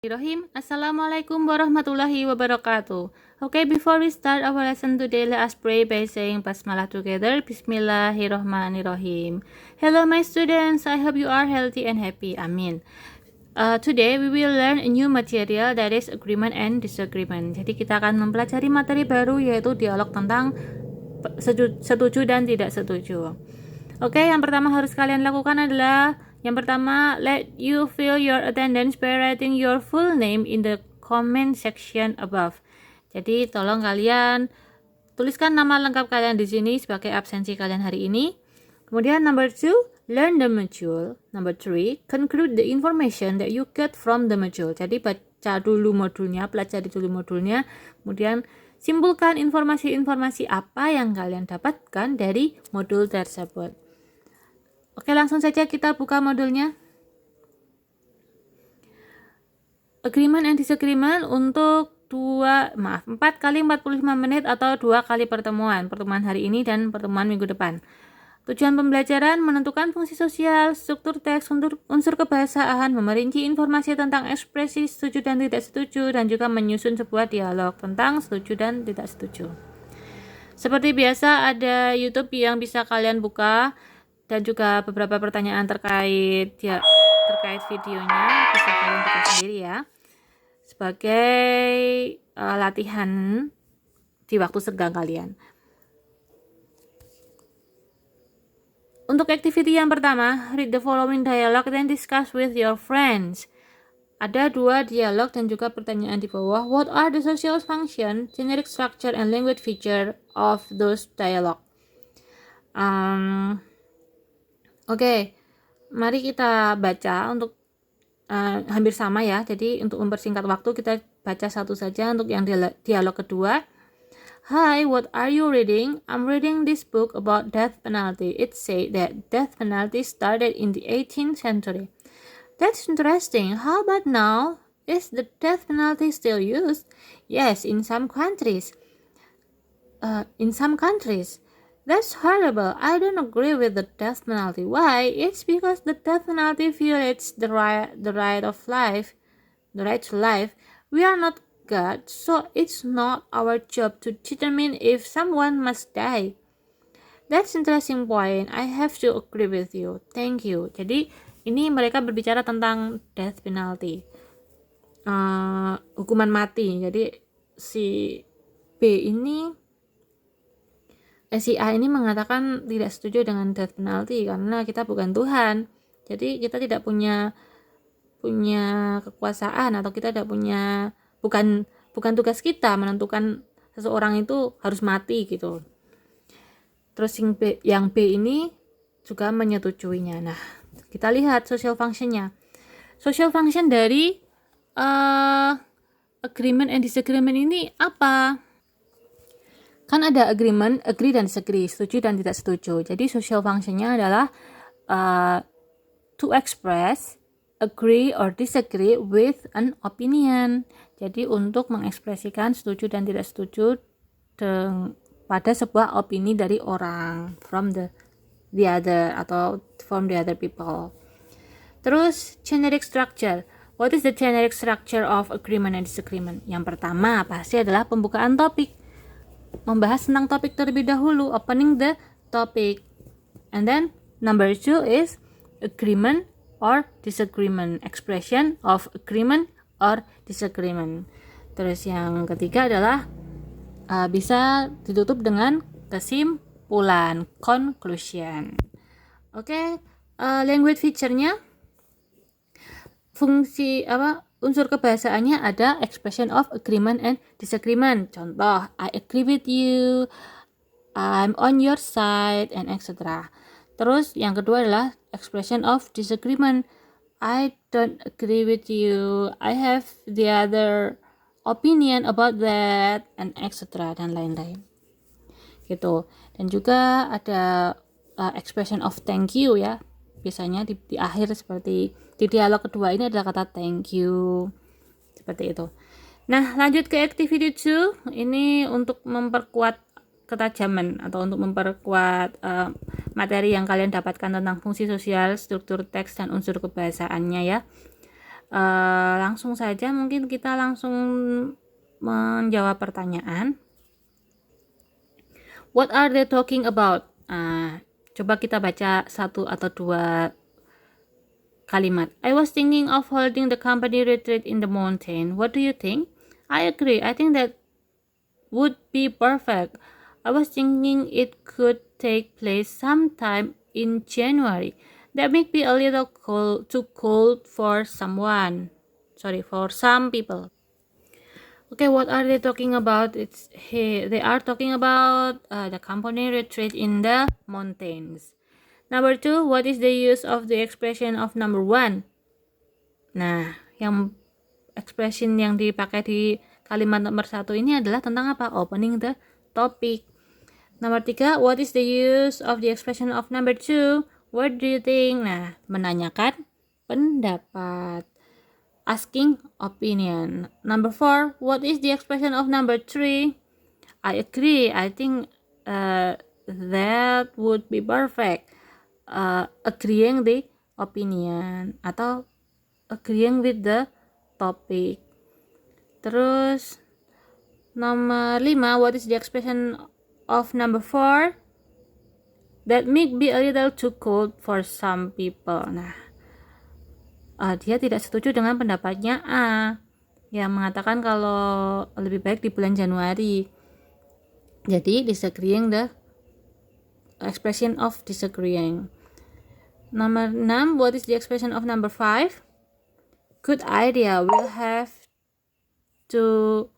Bismillahirrahmanirrahim. Assalamualaikum warahmatullahi wabarakatuh. Okay, before we start our lesson today, let us pray by saying Basmalah together. Bismillahirrahmanirrahim. Hello my students, I hope you are healthy and happy. Amin. Today we will learn a new material, that is agreement and disagreement. Jadi kita akan mempelajari materi baru, yaitu dialog tentang setuju dan tidak setuju. Oke, yang pertama harus kalian lakukan adalah let you fill your attendance by writing your full name in the comment section above. Jadi tolong kalian tuliskan nama lengkap kalian di sini sebagai absensi kalian hari ini. Kemudian number 2, learn the module. Number 3, conclude the information that you get from the module. Jadi baca dulu modulnya, pelajari dulu modulnya, kemudian simpulkan informasi-informasi apa yang kalian dapatkan dari modul tersebut. Oke, langsung saja kita buka modulnya. Agreement and disagreement untuk 4 kali 45 menit atau 2 kali pertemuan hari ini dan pertemuan minggu depan. Tujuan pembelajaran menentukan fungsi sosial, struktur teks, unsur kebahasaan, memerinci informasi tentang ekspresi setuju dan tidak setuju, dan juga menyusun sebuah dialog tentang setuju dan tidak setuju. Seperti biasa ada YouTube yang bisa kalian buka, dan juga beberapa pertanyaan terkait videonya bisa kalian buka sendiri ya, sebagai latihan di waktu senggang kalian. Untuk activity yang pertama, read the following dialogue then discuss with your friends. Ada 2 dialog dan juga pertanyaan di bawah. What are the social function, generic structure, and language feature of those dialogue? Oke, mari kita baca untuk hampir sama ya. Jadi untuk mempersingkat waktu kita baca satu saja untuk yang dialog kedua. Hi, what are you reading? I'm reading this book about death penalty. It said that death penalty started in the 18th century. That's interesting. How about now? Is the death penalty still used? Yes, in some countries. That's horrible. I don't agree with the death penalty. Why? It's because the death penalty violates the right to life. We are not God, so it's not our job to determine if someone must die. That's interesting point. I have to agree with you. Thank you. Jadi ini mereka berbicara tentang death penalty, hukuman mati. Jadi si A ini mengatakan tidak setuju dengan death penalty karena kita bukan Tuhan. Jadi kita tidak punya kekuasaan, atau kita tidak punya bukan tugas kita menentukan seseorang itu harus mati gitu. Terus yang B ini juga menyetujuinya. Nah, kita lihat social functionnya. Social function dari agreement and disagreement ini apa? Kan ada agreement, agree dan disagree, setuju dan tidak setuju. Jadi social functionnya adalah to express, agree or disagree with an opinion. Jadi untuk mengekspresikan setuju dan tidak setuju pada sebuah opini dari orang, from the other atau from the other people. Terus generic structure. What is the generic structure of agreement and disagreement? Yang pertama pasti adalah pembukaan topik. Membahas tentang topik terlebih dahulu, opening the topic. And then number 2 is agreement or disagreement, expression of agreement or disagreement. Terus yang ketiga adalah bisa ditutup dengan kesimpulan, conclusion. Oke, language feature-nya, fungsi unsur kebahasaannya ada expression of agreement and disagreement. Contoh, I agree with you, I'm on your side, and etc. Terus yang kedua adalah expression of disagreement. I don't agree with you, I have the other opinion about that, and etc. dan lain-lain. Gitu. Dan juga ada expression of thank you ya. Biasanya di akhir seperti di dialog kedua ini adalah kata thank you. Seperti itu. Nah, lanjut ke activity 2. Ini untuk memperkuat ketajaman atau untuk memperkuat materi yang kalian dapatkan tentang fungsi sosial, struktur teks, dan unsur kebahasaannya ya. Langsung saja mungkin kita langsung menjawab pertanyaan. What are they talking about? Coba kita baca satu atau dua kalimat. I was thinking of holding the company retreat in the mountain. What do you think? I agree. I think that would be perfect. I was thinking it could take place sometime in January. That may be a little too cold for some people. Okay, what are they talking about? They are talking about the company retreat in the mountains. Number 2, what is the use of the expression of number 1? Nah, yang expression yang dipakai di kalimat nomor 1 ini adalah tentang apa? Opening the topic. Nomor 3, what is the use of the expression of number 2? What do you think? Nah, menanyakan pendapat. Asking opinion. Number 4, what is the expression of number 3? I agree. I think that would be perfect. Agreeing the opinion atau agreeing with the topic. Terus nomor 5, what is the expression of number 4? That may be a little too cold for some people. Nah, dia tidak setuju dengan pendapatnya A yang mengatakan kalau lebih baik di bulan Januari. Jadi disagreeing, the expression of disagreeing. Nomor 6, what is the expression of number 5? Good idea. We'll have to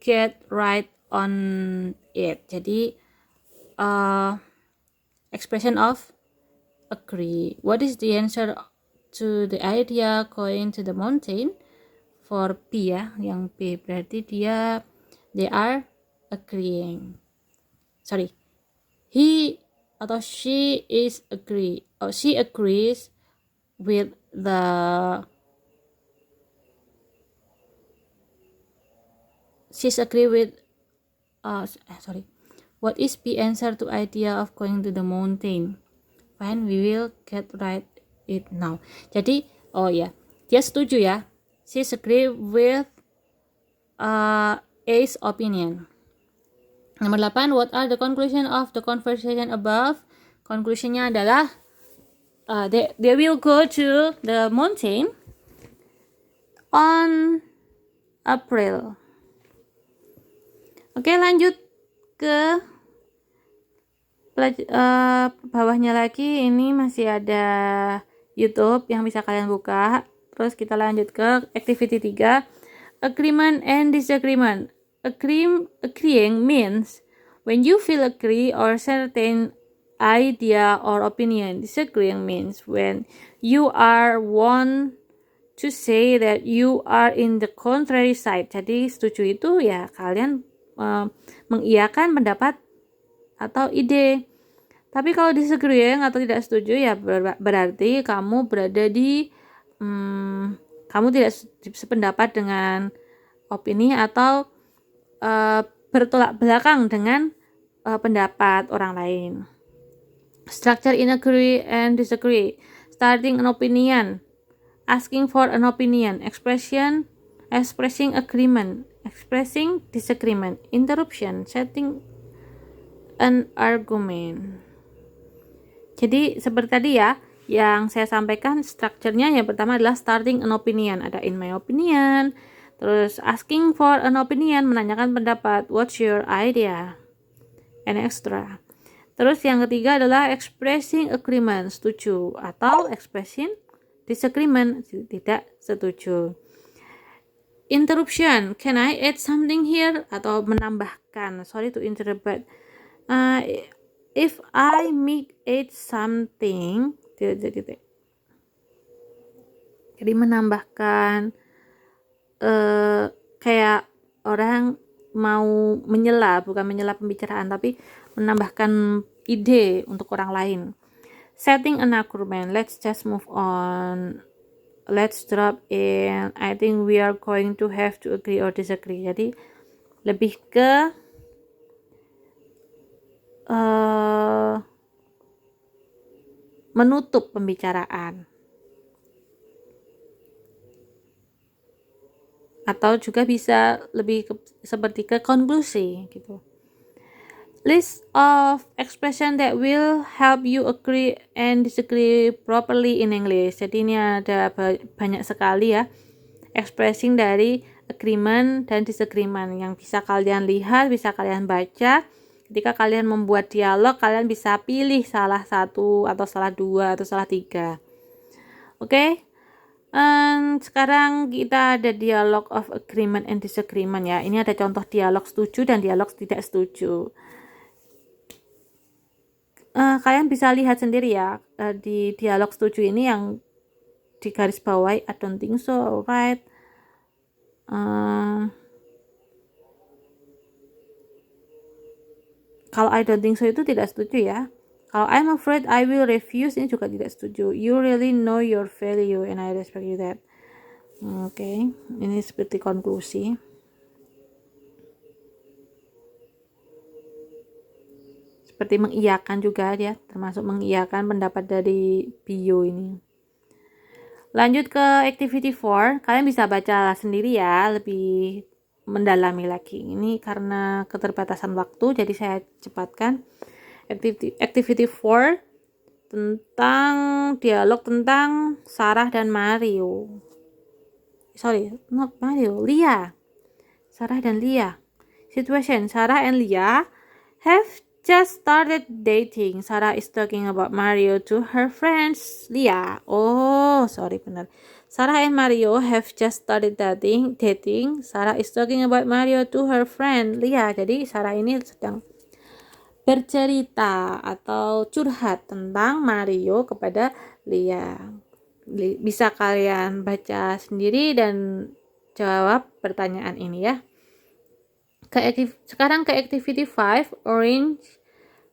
get right on it. Jadi expression of agree. What is the answer to the idea going to the mountain? For B ya, yang B berarti they are agreeing. He atau she is agree. She agrees with the what is the answer to idea of going to the mountain? Fine, we will get right it now. Jadi, dia setuju ya. She agree with A's opinion. Nomor 8, what are the conclusion of the conversation above? Conclusionnya adalah they will go to the mountain on April. Oke, lanjut ke bawahnya lagi. Ini masih ada YouTube yang bisa kalian buka. Terus kita lanjut ke activity 3, agreement and disagreement. Agreeing means when you feel agree or certain idea or opinion. Disagreeing means when you are want to say that you are in the contrary side. Jadi setuju itu ya kalian mengiyakan pendapat atau ide. Tapi kalau disagreeing atau tidak setuju ya berarti kamu berada di kamu tidak sependapat dengan opini atau bertolak belakang dengan pendapat orang lain. Structure in agree and disagree. Starting an opinion, asking for an opinion, expressing agreement, expressing disagreement, interruption, setting an argument. Jadi seperti tadi ya, yang saya sampaikan strukturnya yang pertama adalah starting an opinion, ada in my opinion, terus asking for an opinion, menanyakan pendapat, what's your idea, and extra. Terus yang ketiga adalah expressing agreement, setuju, atau expressing disagreement, tidak setuju. Interruption, can I add something here, atau menambahkan, sorry to interrupt, but if I make it something, jadi menambahkan kayak orang mau menyela, bukan menyela pembicaraan, tapi menambahkan ide untuk orang lain. Setting an argument, let's just move on. Let's drop in. I think we are going to have to agree or disagree. Jadi lebih ke menutup pembicaraan. Atau juga bisa lebih seperti ke konklusi gitu. List of expression that will help you agree and disagree properly in English. Jadi ini ada banyak sekali ya expressing dari agreement dan disagreement yang bisa kalian lihat, bisa kalian baca. Ketika kalian membuat dialog, kalian bisa pilih salah satu atau salah dua atau salah tiga. Oke? Sekarang kita ada dialog of agreement and disagreement ya. Ini ada contoh dialog setuju dan dialog tidak setuju. Kalian bisa lihat sendiri ya di dialog setuju ini yang di garis bawah, I don't think so, alright. Kalau I don't think so itu tidak setuju ya. Kalau I'm afraid I will refuse ini juga tidak setuju. You really know your value and I respect you that. Oke, ini seperti konklusi. Seperti mengiyakan juga ya, termasuk mengiyakan pendapat dari bio ini. Lanjut ke activity 4, kalian bisa baca sendiri ya, lebih mendalami lagi. Ini karena keterbatasan waktu, jadi saya cepatkan. Activity 4 tentang dialog tentang Sarah dan Mario. Sorry, not Mario, Lia. Sarah dan Lia. Situation, Sarah and Lia have just started dating. Sarah is talking about Mario to her friends Lia. Oh, sorry, benar. Sarah and Mario have just started dating. Sarah is talking about Mario to her friend Lia. Jadi Sarah ini sedang bercerita atau curhat tentang Mario kepada Lia. Bisa kalian baca sendiri dan jawab pertanyaan ini ya. Sekarang ke activity 5, arrange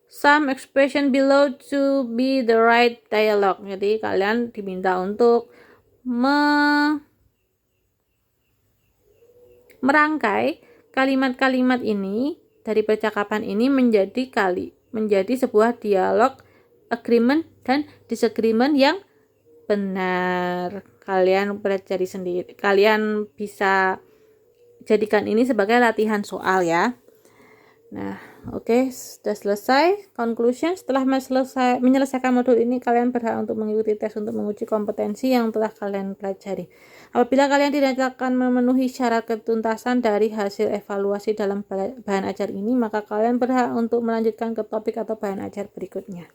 some expression below to be the right dialogue. Jadi kalian diminta untuk merangkai kalimat-kalimat ini dari percakapan ini menjadi sebuah dialog agreement dan disagreement yang benar. Kalian pelajari sendiri. Kalian bisa jadikan ini sebagai latihan soal ya. Nah, oke, sudah selesai. Conclusion, setelah menyelesaikan modul ini, kalian berhak untuk mengikuti tes untuk menguji kompetensi yang telah kalian pelajari. Apabila kalian tidak akan memenuhi syarat ketuntasan dari hasil evaluasi dalam bahan ajar ini, maka kalian berhak untuk melanjutkan ke topik atau bahan ajar berikutnya.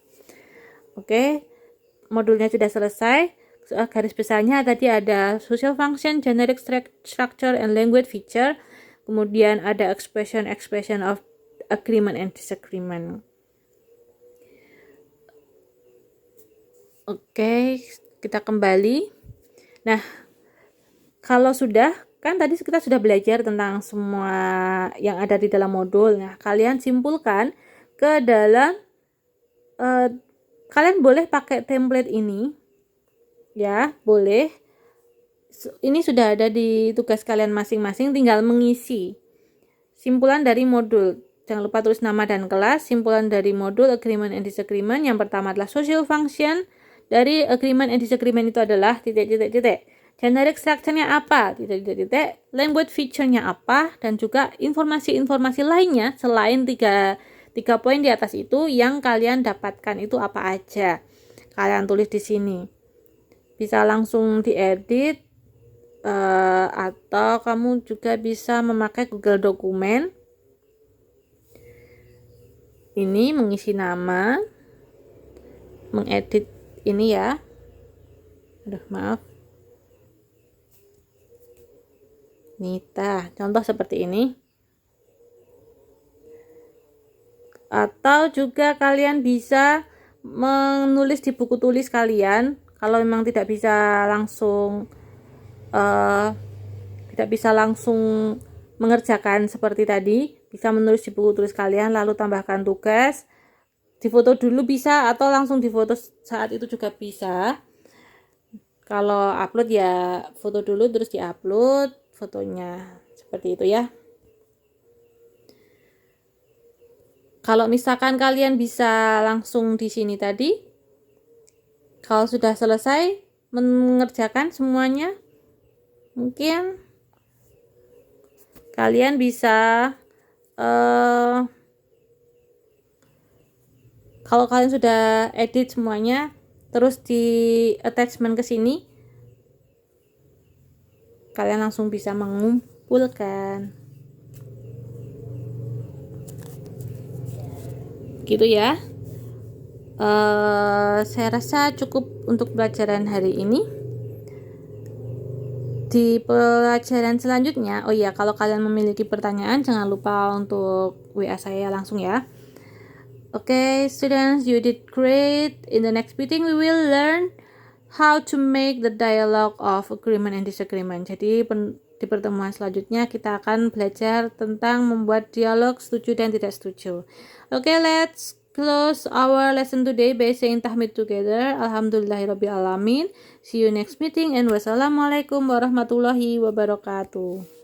Oke, modulnya sudah selesai. Garis besarnya tadi ada social function, generic structure, and language feature. Kemudian ada expression of agreement and disagreement. Oke, kita kembali. Nah, kalau sudah, kan tadi kita sudah belajar tentang semua yang ada di dalam modul. Nah, kalian simpulkan ke dalam, kalian boleh pakai template ini, ya, boleh. Ini sudah ada di tugas kalian masing-masing, tinggal mengisi simpulan dari modul. Jangan lupa tulis nama dan kelas. Simpulan dari modul agreement and disagreement. Yang pertama adalah social function. Dari agreement and disagreement itu adalah titik. Generic structure-nya apa? Titik. Language feature-nya apa? Dan juga informasi-informasi lainnya selain tiga poin di atas itu yang kalian dapatkan itu apa aja. Kalian tulis di sini. Bisa langsung diedit atau kamu juga bisa memakai Google Dokumen. Ini mengisi nama, mengedit ini ya. Aduh, maaf. Nita, contoh seperti ini. Atau juga kalian bisa menulis di buku tulis kalian. Kalau memang tidak bisa langsung mengerjakan seperti tadi, bisa menulis di buku tulis kalian lalu tambahkan tugas, difoto dulu bisa atau langsung difoto saat itu juga bisa. Kalau upload ya foto dulu terus diupload fotonya, seperti itu ya. Kalau misalkan kalian bisa langsung di sini tadi, Kalau sudah selesai mengerjakan semuanya, mungkin kalian bisa kalau kalian sudah edit semuanya, terus di attachment ke sini, kalian langsung bisa mengumpulkan. Gitu ya. Saya rasa cukup untuk pelajaran hari ini. Di pelajaran selanjutnya, oh iya, kalau kalian memiliki pertanyaan, jangan lupa untuk WA saya langsung ya. Okay, students, you did great. In the next meeting, we will learn how to make the dialogue of agreement and disagreement. Jadi di pertemuan selanjutnya kita akan belajar tentang membuat dialog setuju dan tidak setuju. Okay, let's close our lesson today by saying tahmid together. Alhamdulillahirabbil alamin. See you next meeting and wassalamualaikum warahmatullahi wabarakatuh.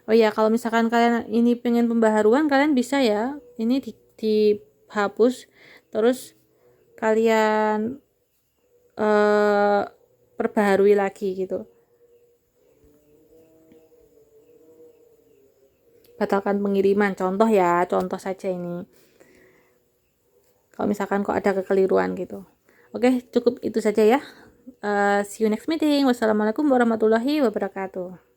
Oh ya, kalau misalkan kalian ini pengen pembaharuan, kalian bisa ya. Ini dihapus, terus kalian perbaharui lagi gitu. Batalkan pengiriman, contoh ya, contoh saja ini. Kalau misalkan kok ada kekeliruan gitu. Oke, cukup itu saja ya. See you next meeting. Wassalamualaikum warahmatullahi wabarakatuh.